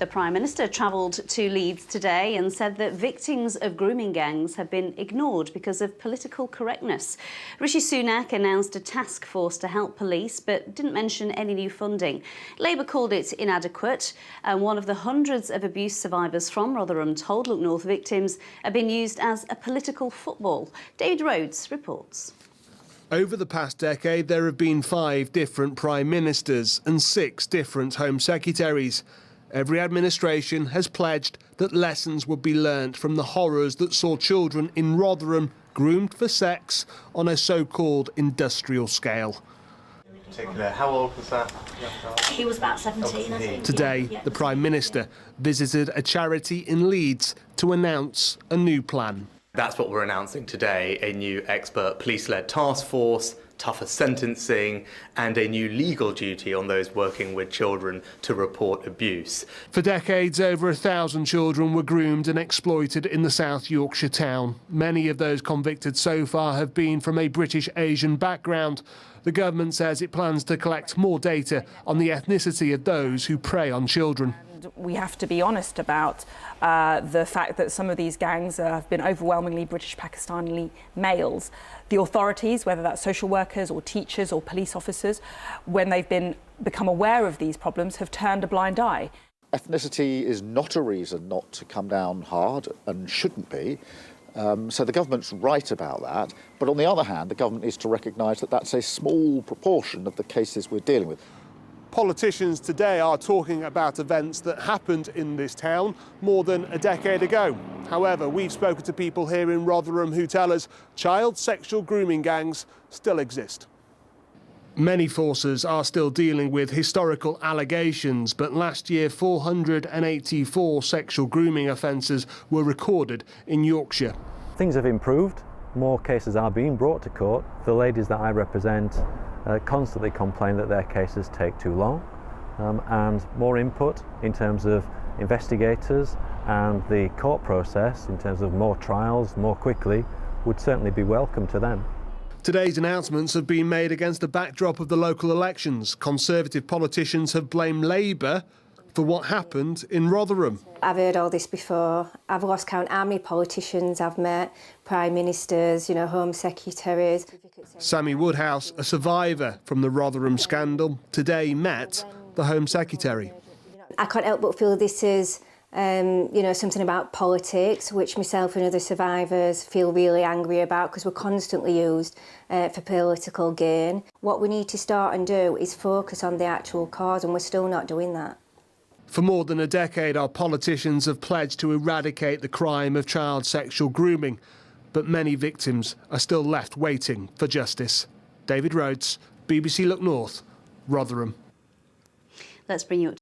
The Prime Minister travelled to Leeds today and said that victims of grooming gangs have been ignored because of political correctness. Rishi Sunak announced a task force to help police but didn't mention any new funding. Labour called it inadequate, and one of the hundreds of abuse survivors from Rotherham told Look North victims have been used as a political football. David Rhodes reports. Over the past decade, there have been 5 different Prime Ministers and 6 different Home Secretaries. Every administration has pledged that lessons would be learnt from the horrors that saw children in Rotherham groomed for sex on a so-called industrial scale. How old was that? He was about 17, I think. Today, the Prime Minister visited a charity in Leeds to announce a new plan. That's what we're announcing today, a new expert police-led task force, tougher sentencing and a new legal duty on those working with children to report abuse. For decades, over 1,000 children were groomed and exploited in the South Yorkshire town. Many of those convicted so far have been from a British Asian background. The government says it plans to collect more data on the ethnicity of those who prey on children. We have to be honest about the fact that some of these gangs have been overwhelmingly British Pakistani males. The authorities, whether that's social workers or teachers or police officers, when they've become aware of these problems, have turned a blind eye. Ethnicity is not a reason not to come down hard and shouldn't be. So the government's right about that. But on the other hand, the government needs to recognise that that's a small proportion of the cases we're dealing with. Politicians today are talking about events that happened in this town more than a decade ago. However, we've spoken to people here in Rotherham who tell us child sexual grooming gangs still exist. Many forces are still dealing with historical allegations, but last year 484 sexual grooming offences were recorded in Yorkshire. Things have improved. More cases are being brought to court. The ladies that I represent constantly complain that their cases take too long, and more input in terms of investigators and the court process in terms of more trials more quickly would certainly be welcome to them. Today's announcements have been made against the backdrop of the local elections. Conservative politicians have blamed Labour for what happened in Rotherham. I've heard all this before. I've lost count how many politicians I've met, Prime Ministers, Home Secretaries. Sammy Woodhouse, a survivor from the Rotherham scandal, today met the Home Secretary. I can't help but feel this is, something about politics, which myself and other survivors feel really angry about because we're constantly used for political gain. What we need to start and do is focus on the actual cause, and we're still not doing that. For more than a decade, our politicians have pledged to eradicate the crime of child sexual grooming, but many victims are still left waiting for justice. David Rhodes, BBC Look North, Rotherham. Let's bring you up to